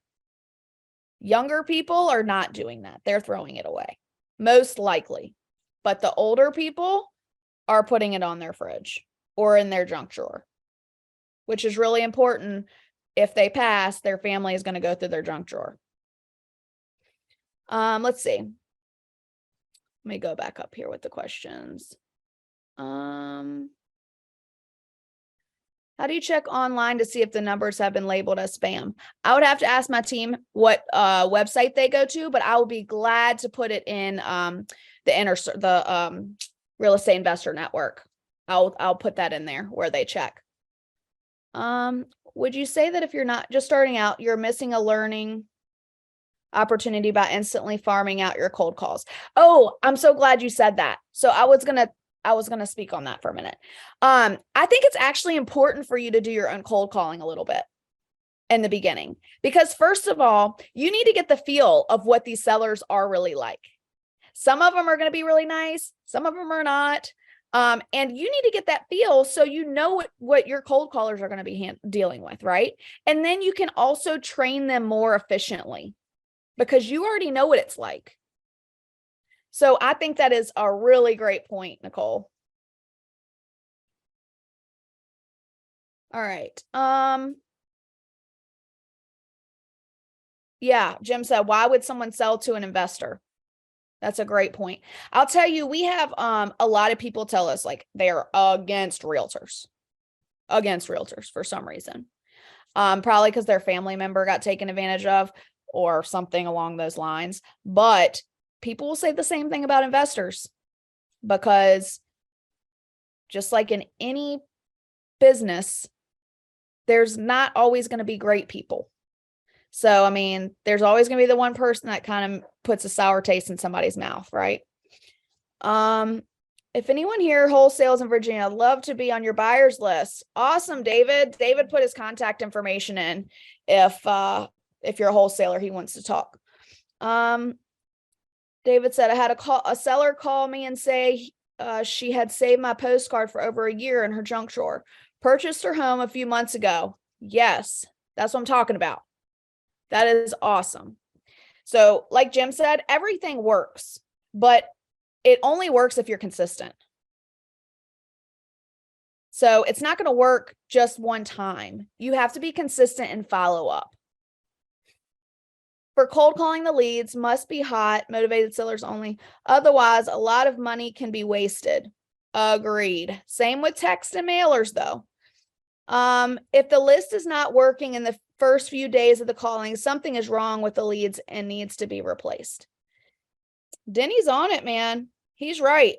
[SPEAKER 2] Younger people are not doing that. They're throwing it away, most likely. But the older people are putting it on their fridge or in their junk drawer, which is really important. If they pass, their family is going to go through their junk drawer. Let's see. Let me go back up here with the questions. How do you check online to see if the numbers have been labeled as spam? I would have to ask my team what website they go to, but I would be glad to put it in the Real Estate Investor Network. I'll put that in there where they check. Would you say that if you're not just starting out, you're missing a learning opportunity by instantly farming out your cold calls? Oh, I'm so glad you said that. So I was gonna speak on that for a minute. I think it's actually important for you to do your own cold calling a little bit in the beginning, because first of all, you need to get the feel of what these sellers are really like. Some of them are going to be really nice. Some of them are not. And you need to get that feel so you know what your cold callers are going to be dealing with, right? And then you can also train them more efficiently because you already know what it's like. So I think that is a really great point, Nicole. All right. Yeah, Jim said, why would someone sell to an investor? That's a great point. I'll tell you, we have a lot of people tell us like they're against realtors for some reason. Probably because their family member got taken advantage of or something along those lines. But people will say the same thing about investors because just like in any business, there's not always going to be great people. So, I mean, there's always going to be the one person that kind of puts a sour taste in somebody's mouth, right? If anyone here wholesales in Virginia, I'd love to be on your buyers list. Awesome, David. David put his contact information in if you're a wholesaler, he wants to talk. David said, I had a seller call me and say she had saved my postcard for over a year in her junk drawer. Purchased her home a few months ago. Yes, that's what I'm talking about. That is awesome. So like Jim said, everything works, but it only works if you're consistent. So it's not going to work just one time. You have to be consistent and follow up. For cold calling, the leads must be hot, motivated sellers only. Otherwise, a lot of money can be wasted. Agreed. Same with text and mailers though. If the list is not working in the first few days of the calling, something is wrong with the leads and needs to be replaced. Denny's on it, man. He's right.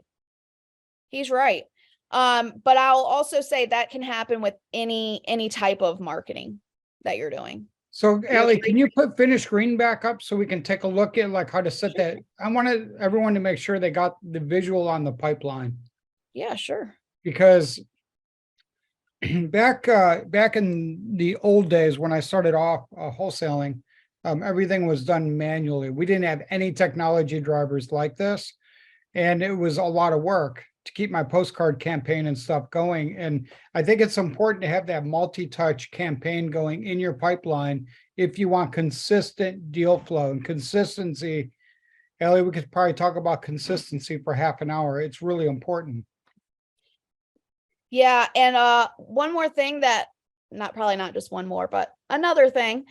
[SPEAKER 2] He's right. But I'll also say that can happen with any type of marketing that you're doing.
[SPEAKER 1] So Ellie, can you put finish screen back up so we can take a look at like how to set that? I wanted everyone to make sure they got the visual on the pipeline.
[SPEAKER 2] Yeah, sure.
[SPEAKER 1] Because back in the old days when I started off wholesaling, everything was done manually. We didn't have any technology drivers like this, and it was a lot of work to keep my postcard campaign and stuff going. And I think it's important to have that multi-touch campaign going in your pipeline if you want consistent deal flow and consistency. Ellie, we could probably talk about consistency for half an hour. It's really important.
[SPEAKER 2] Yeah, and one more thing that probably not just one more, but another thing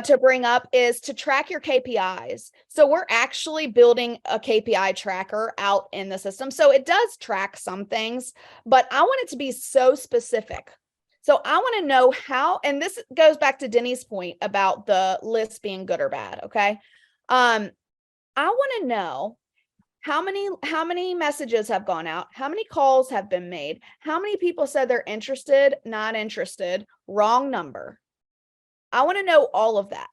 [SPEAKER 2] to bring up is to track your KPIs. So we're actually building a KPI tracker out in the system. So it does track some things, but I want it to be so specific. So I want to know how, and this goes back to Denny's point about the list being good or bad. Okay. I want to know how many messages have gone out, how many calls have been made, how many people said they're interested, not interested, wrong number. I want to know all of that,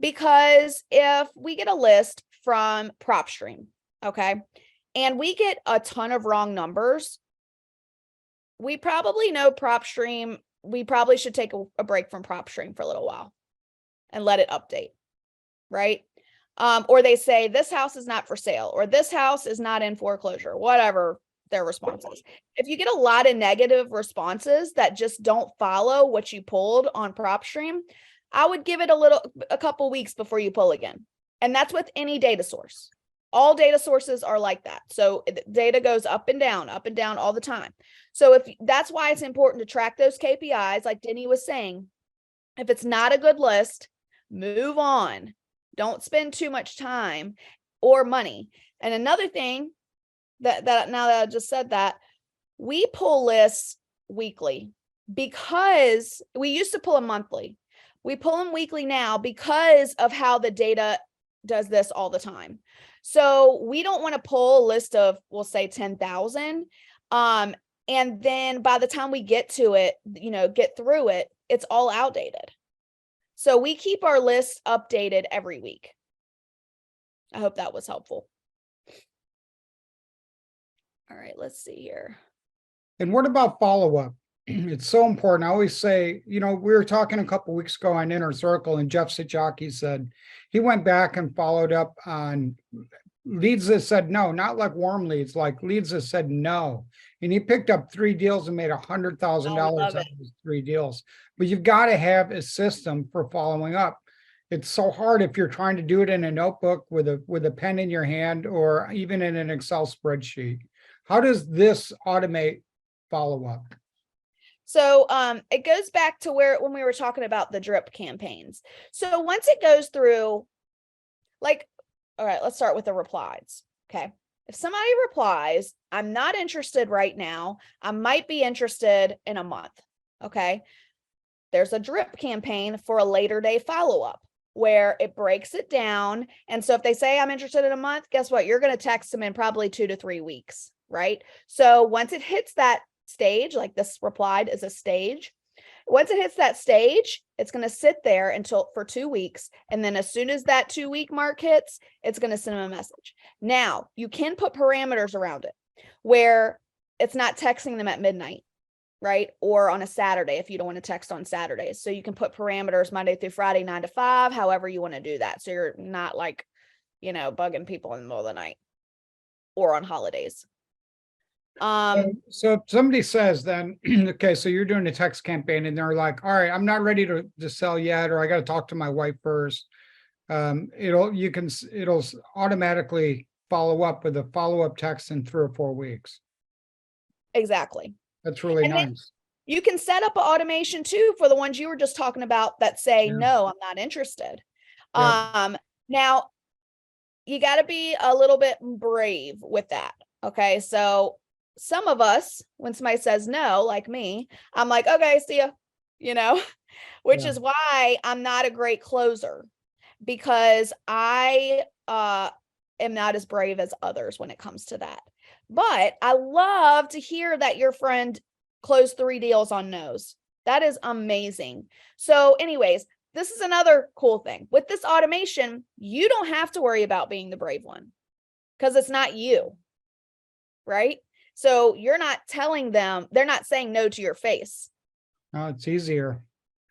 [SPEAKER 2] because if we get a list from PropStream, okay, and we get a ton of wrong numbers, we probably know PropStream, we probably should take a break from PropStream for a little while and let it update, right? Or they say this house is not for sale, or this house is not in foreclosure, whatever their response is. If you get a lot of negative responses that just don't follow what you pulled on PropStream, I would give it a couple weeks before you pull again. And that's with any data source. All data sources are like that. So data goes up and down all the time. So that's why it's important to track those KPIs, like Denny was saying. If it's not a good list, move on. Don't spend too much time or money. And another thing that now that I just said that, we pull lists weekly because we used to pull them monthly. We pull them weekly now because of how the data does this all the time. So we don't want to pull a list of, we'll say 10,000. And then by the time we get to it, get through it, it's all outdated. So we keep our lists updated every week. I hope that was helpful. All right, let's see here.
[SPEAKER 1] And what about follow-up? It's so important. I always say, we were talking a couple weeks ago on Inner Circle, and Jeff Sachaki said he went back and followed up on leads that said no, not like warm leads, like leads that said no. And he picked up 3 deals and made $100,000
[SPEAKER 2] love
[SPEAKER 1] out
[SPEAKER 2] it.
[SPEAKER 1] of those 3 deals. But you've got to have a system for following up. It's so hard if you're trying to do it in a notebook with a pen in your hand or even in an Excel spreadsheet. How does this automate follow up?
[SPEAKER 2] So it goes back to when we were talking about the drip campaigns. So once it goes through, like, all right, let's start with the replies. Okay. If somebody replies, I'm not interested right now, I might be interested in a month. Okay. There's a drip campaign for a later day follow-up where it breaks it down. And so if they say I'm interested in a month, guess what? You're going to text them in probably 2 to 3 weeks, right? So once it hits that stage, like this replied is a stage. Once it hits that stage, it's going to sit there for 2 weeks. And then as soon as that 2-week mark hits, it's going to send them a message. Now you can put parameters around it where it's not texting them at midnight, right? Or on a Saturday, if you don't want to text on Saturdays. So you can put parameters Monday through Friday, 9 to 5, however you want to do that. So you're not like, bugging people in the middle of the night or on holidays.
[SPEAKER 1] So if somebody says then, okay, so you're doing a text campaign and they're like, all right, I'm not ready to sell yet, or I got to talk to my wife first. It'll automatically follow up with a follow-up text in 3 or 4 weeks.
[SPEAKER 2] Exactly.
[SPEAKER 1] That's really
[SPEAKER 2] And then
[SPEAKER 1] nice.
[SPEAKER 2] you can set up an automation too for the ones you were just talking about that say,
[SPEAKER 1] Yeah.
[SPEAKER 2] no, I'm not interested.
[SPEAKER 1] Yeah.
[SPEAKER 2] Now you got to be a little bit brave with that. Okay. So some of us, when somebody says no, like me, I'm like, okay, see ya, which
[SPEAKER 1] Yeah.
[SPEAKER 2] is why I'm not a great closer, because I am not as brave as others when it comes to that. But I love to hear that your friend closed 3 deals on no's. That is amazing. So anyways, this is another cool thing. With this automation, you don't have to worry about being the brave one because it's not you, right? So you're not telling them, they're not saying no to your face.
[SPEAKER 1] No, it's easier.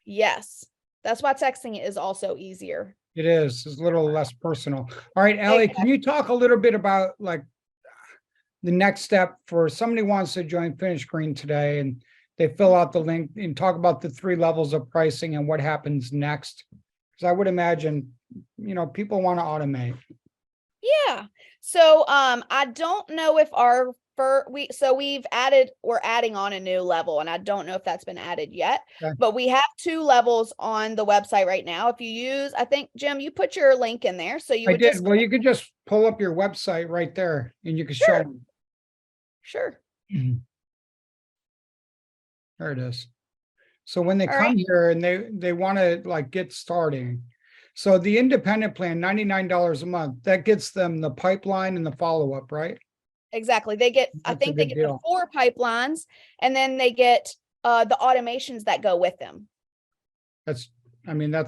[SPEAKER 2] Yes. That's why texting is also easier.
[SPEAKER 1] It is. It's a little less personal. All right, Ellie, can you talk a little bit about like the next step for somebody who wants to join Finish Green today and they fill out the link and talk about the 3 levels of pricing and what happens next? Because I would imagine, people want to automate.
[SPEAKER 2] Yeah. So I don't know if we're adding on a new level, and I don't know if that's been added yet.
[SPEAKER 1] Okay.
[SPEAKER 2] But we have 2 levels on the website right now. If you use, I think, Jim, you put your link in there. So you
[SPEAKER 1] I
[SPEAKER 2] would
[SPEAKER 1] did.
[SPEAKER 2] just
[SPEAKER 1] Well, you could just pull up your website right there and you can show
[SPEAKER 2] Sure.
[SPEAKER 1] them.
[SPEAKER 2] Sure.
[SPEAKER 1] There it is. So when they
[SPEAKER 2] All
[SPEAKER 1] come
[SPEAKER 2] right.
[SPEAKER 1] here and they want to like get starting. So the independent plan, $99 a month, that gets them the pipeline and the follow-up, right?
[SPEAKER 2] Exactly. I
[SPEAKER 1] That's a
[SPEAKER 2] think they
[SPEAKER 1] good
[SPEAKER 2] get the
[SPEAKER 1] deal.
[SPEAKER 2] 4 pipelines, and then they get the automations that go with them.
[SPEAKER 1] That's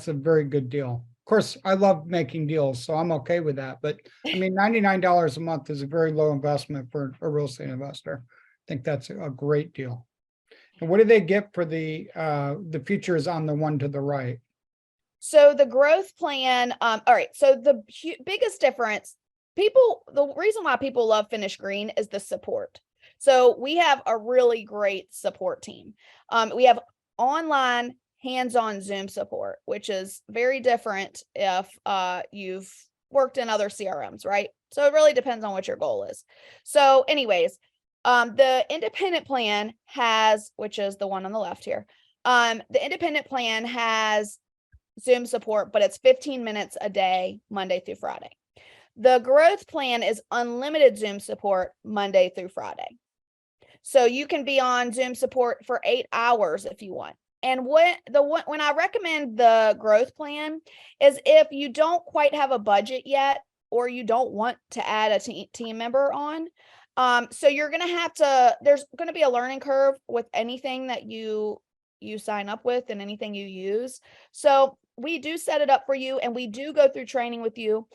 [SPEAKER 1] a very good deal. Of course, I love making deals, so I'm okay with that. But $99 a month is a very low investment for a real estate investor. I think that's a great deal. And what do they get for the features on the one to the right?
[SPEAKER 2] So the growth plan, all right. So the biggest difference, the reason why people love Finish Green is the support. So we have a really great support team. We have online hands-on Zoom support, which is very different if you've worked in other CRMs, right? So it really depends on what your goal is. So anyways, the independent plan which is the one on the left here. The independent plan has Zoom support, but it's 15 minutes a day, Monday through Friday. The growth plan is unlimited Zoom support Monday through Friday. So you can be on Zoom support for 8 hours if you want. And when I recommend the growth plan is if you don't quite have a budget yet, or you don't want to add a team member on. So you're going to have to, there's going to be a learning curve with anything that you sign up with and anything you use. So we do set it up for you and we do go through training with you.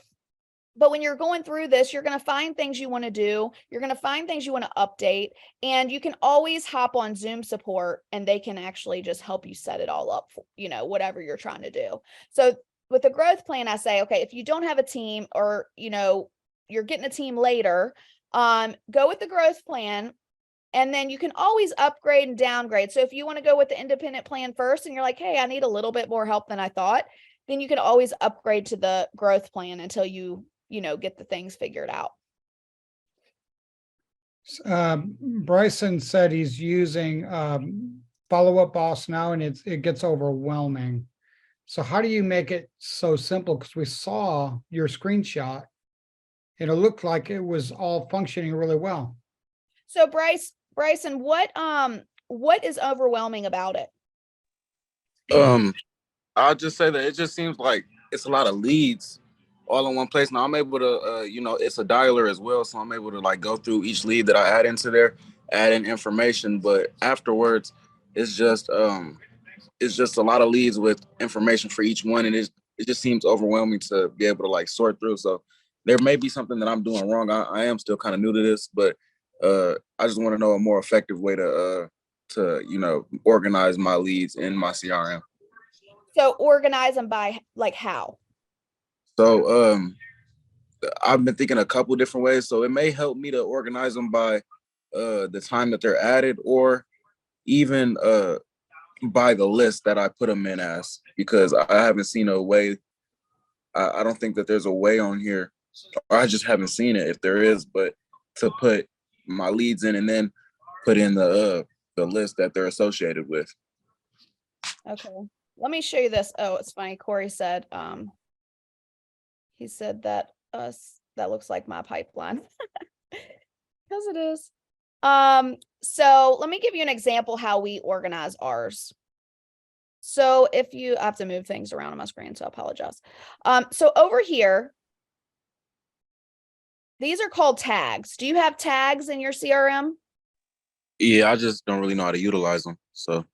[SPEAKER 2] But when you're going through this, you're going to find things you want to do. You're going to find things you want to update, and you can always hop on Zoom support and they can actually just help you set it all up, for, whatever you're trying to do. So with the growth plan, I say, okay, if you don't have a team or, getting a team later, go with the growth plan. And then you can always upgrade and downgrade. So if you want to go with the independent plan first and you're like, hey, I need a little bit more help than I thought, then you can always upgrade to the growth plan until you get the things figured out.
[SPEAKER 1] Bryson said he's using Follow Up Boss now, and it gets overwhelming. So how do you make it so simple? Because we saw your screenshot and it looked like it was all functioning really well.
[SPEAKER 2] So Bryson, what is overwhelming about it?
[SPEAKER 3] I'll just say that it just seems like it's a lot of leads all in one place. Now I'm able to, it's a dialer as well, so I'm able to like go through each lead that I add into there, add in information. But afterwards, it's just a lot of leads with information for each one, and it just seems overwhelming to be able to like sort through. So there may be something that I'm doing wrong. I am still kind of new to this, but I just want to know a more effective way to organize my leads in my CRM.
[SPEAKER 2] So organize them by like how?
[SPEAKER 3] So I've been thinking a couple different ways. So it may help me to organize them by the time that they're added, or even by the list that I put them in as, because I haven't seen a way. I don't think that there's a way on here, or I just haven't seen it if there is, but to put my leads in and then put in the list that they're associated with.
[SPEAKER 2] Okay, let me show you this. Oh, it's funny. Corey said, he said that that looks like my pipeline. Because it is. So let me give you an example how we organize ours. So I have to move things around on my screen, so I apologize. So over here, these are called tags. Do you have tags in your CRM?
[SPEAKER 3] Yeah, I just don't really know how to utilize them. So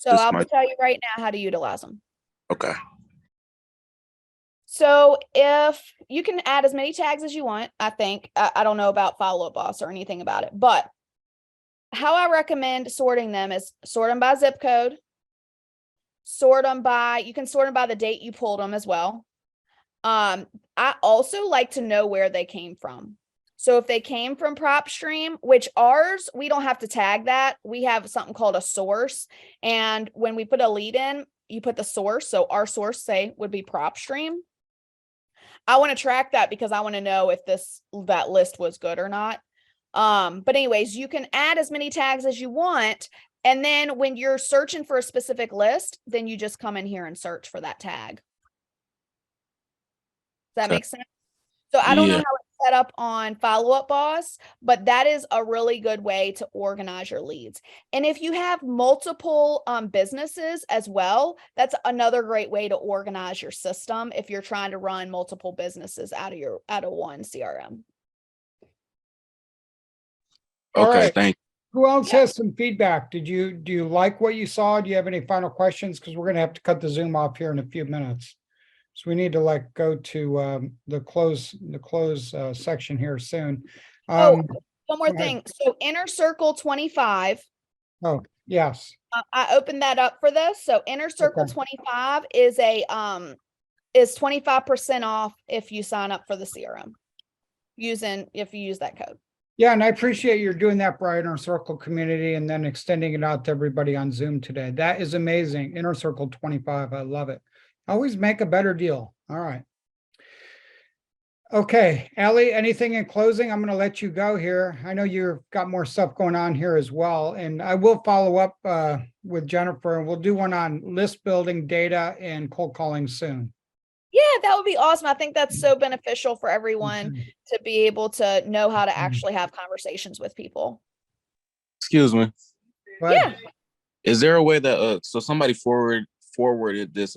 [SPEAKER 2] I'll tell you right now how to utilize them.
[SPEAKER 3] Okay.
[SPEAKER 2] So if you can add as many tags as you want, I think. I don't know about Follow Up Boss or anything about it, but how I recommend sorting them is sort them by zip code, you can sort them by the date you pulled them as well. I also like to know where they came from. So if they came from PropStream, which ours, we don't have to tag that. We have something called a source. And when we put a lead in, you put the source. So our source, say, would be PropStream. I want to track that because I want to know if that list was good or not. But anyways, you can add as many tags as you want. And then when you're searching for a specific list, then you just come in here and search for that tag. Does that make sense? So I don't know how it's set up on Follow Up Boss, but that is a really good way to organize your leads. And if you have multiple businesses as well, that's another great way to organize your system if you're trying to run multiple businesses out of one CRM.
[SPEAKER 3] Okay, thank you.
[SPEAKER 1] Who else has some feedback? Do you like what you saw? Do you have any final questions? Because we're going to have to cut the Zoom off here in a few minutes. So we need to go to the close section here soon.
[SPEAKER 2] One more thing. So Inner Circle 25.
[SPEAKER 1] Oh, yes.
[SPEAKER 2] I opened that up for this. So Inner Circle 25 is is 25% off if you sign up for the CRM if you use that code.
[SPEAKER 1] Yeah, and I appreciate you're doing that for our Inner Circle community and then extending it out to everybody on Zoom today. That is amazing. Inner Circle 25. I love it. Always make a better deal. All right. Okay, Ellie, anything in closing? I'm going to let you go here. I know you've got more stuff going on here as well. And I will follow up with Jennifer, and we'll do one on list building, data, and cold calling soon.
[SPEAKER 2] Yeah, that would be awesome. I think that's so beneficial for everyone to be able to know how to actually have conversations with people.
[SPEAKER 3] Excuse me.
[SPEAKER 2] Yeah.
[SPEAKER 3] Is there a way that so somebody forwarded this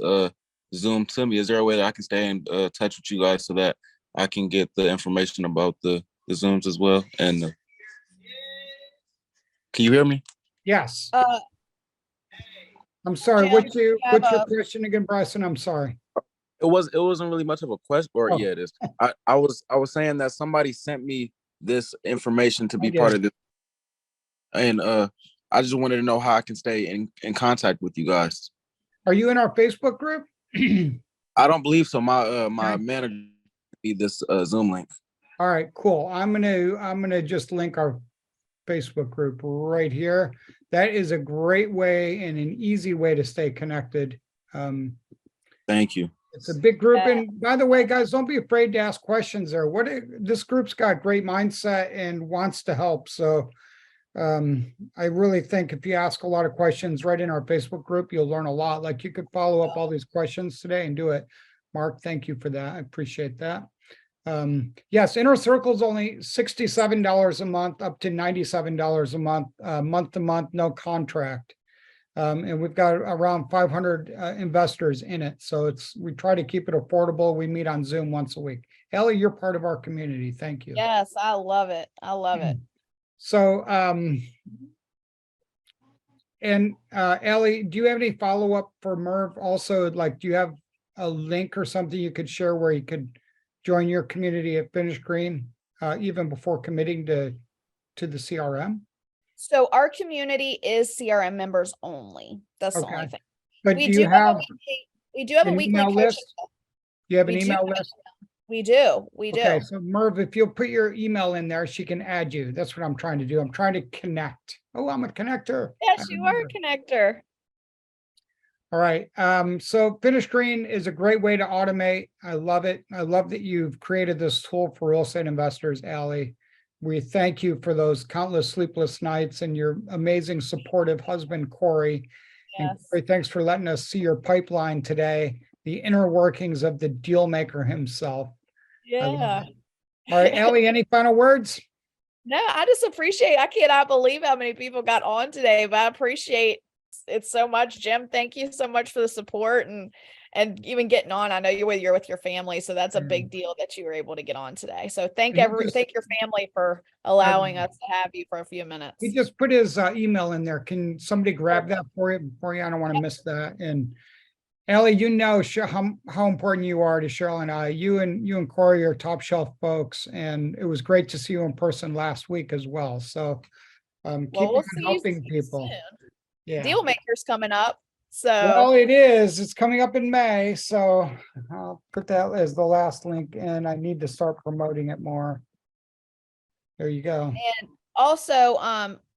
[SPEAKER 3] Zoom to me? Is there a way that I can stay in touch with you guys so that I can get the information about the Zooms as well? And can you hear me?
[SPEAKER 1] Yes. I'm sorry. What's your question again, Bryson? I'm sorry.
[SPEAKER 3] It wasn't really much of a question, or yeah, it is. I was saying that somebody sent me this information to be part of this, and I just wanted to know how I can stay in contact with you guys.
[SPEAKER 1] Are you in our Facebook group?
[SPEAKER 3] I don't believe so. My manager gave me this Zoom link.
[SPEAKER 1] All right, cool. I'm gonna just link our Facebook group right here. That is a great way and an easy way to stay connected.
[SPEAKER 3] Thank you.
[SPEAKER 1] It's a big group.
[SPEAKER 2] Yeah.
[SPEAKER 1] And by the way, guys, don't be afraid to ask questions there. This group's got great mindset and wants to help. So I really think if you ask a lot of questions right in our Facebook group, you'll learn a lot. Like you could follow up all these questions today and do it. Mark, thank you for that. I appreciate that. Yes, Inner Circle is only $67 a month, up to $97 a month, month to month, no contract. And we've got around 500 investors in it. So we try to keep it affordable. We meet on Zoom once a week. Ellie, you're part of our community. Thank you.
[SPEAKER 2] Yes, I love it. I love it.
[SPEAKER 1] So, Ellie, do you have any follow-up for Merv? Also, like, do you have a link or something you could share where you could join your community at Finish Green, even before committing to the CRM?
[SPEAKER 2] So our community is CRM members only. That's the
[SPEAKER 1] Okay.
[SPEAKER 2] only thing.
[SPEAKER 1] But
[SPEAKER 2] We
[SPEAKER 1] do
[SPEAKER 2] do
[SPEAKER 1] you
[SPEAKER 2] have a
[SPEAKER 1] have
[SPEAKER 2] weekly
[SPEAKER 1] an email
[SPEAKER 2] coaching
[SPEAKER 1] list?
[SPEAKER 2] call.
[SPEAKER 1] You have an
[SPEAKER 2] We do
[SPEAKER 1] email
[SPEAKER 2] have
[SPEAKER 1] list?
[SPEAKER 2] We do. We do.
[SPEAKER 1] Okay, so Merv, if you'll put your email in there, she can add you. That's what I'm trying to do. I'm trying to connect. Oh, I'm a connector.
[SPEAKER 2] Yes,
[SPEAKER 1] I
[SPEAKER 2] you are a
[SPEAKER 1] remember.
[SPEAKER 2] connector.
[SPEAKER 1] All right. So Finish Green is a great way to automate. I love it. I love that you've created this tool for real estate investors, Allie. We thank you for those countless sleepless nights and your amazing supportive husband, Corey. And
[SPEAKER 2] Yes.
[SPEAKER 1] Corey, thanks for letting us see your pipeline today, the inner workings of the deal maker himself. I love
[SPEAKER 2] Yeah.
[SPEAKER 1] it. All right, Allie, any final words?
[SPEAKER 2] No, I just appreciate, I cannot believe how many people got on today, but I appreciate it so much. Jim, thank you so much for the support and even getting on. I know you're with your family, so that's a big deal that you were able to get on today. So thank your family for allowing us to have you for a few minutes.
[SPEAKER 1] He just put his email in there. Can somebody grab that for you? I don't want to miss that. And Ellie, you know how important you are to Cheryl and I. You and Corey are top shelf folks, and it was great to see you in person last week as well. So keep
[SPEAKER 2] we'll
[SPEAKER 1] on
[SPEAKER 2] see you
[SPEAKER 1] helping people.
[SPEAKER 2] soon.
[SPEAKER 1] Yeah.
[SPEAKER 2] Deal makers coming up. So
[SPEAKER 1] Well, it is. It's coming up in May. So I'll put that as the last link, and I need to start promoting it more. There you go.
[SPEAKER 2] and also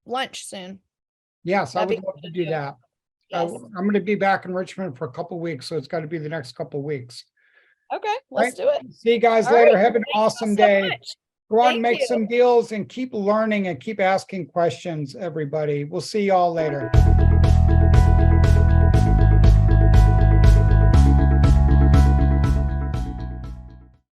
[SPEAKER 2] lunch soon.
[SPEAKER 1] Yes, I
[SPEAKER 2] That'd
[SPEAKER 1] would
[SPEAKER 2] be
[SPEAKER 1] love to do that.
[SPEAKER 2] Yes.
[SPEAKER 1] I'm going to be back in Richmond for a couple weeks, so it's got to be the next couple weeks.
[SPEAKER 2] Okay, let's do it.
[SPEAKER 1] See you guys
[SPEAKER 2] All
[SPEAKER 1] later.
[SPEAKER 2] right.
[SPEAKER 1] Have an
[SPEAKER 2] Thank you
[SPEAKER 1] awesome
[SPEAKER 2] so
[SPEAKER 1] day.
[SPEAKER 2] much.
[SPEAKER 1] Go on and
[SPEAKER 2] Thank
[SPEAKER 1] make
[SPEAKER 2] you.
[SPEAKER 1] some deals and keep learning and keep asking questions, everybody. We'll see y'all later.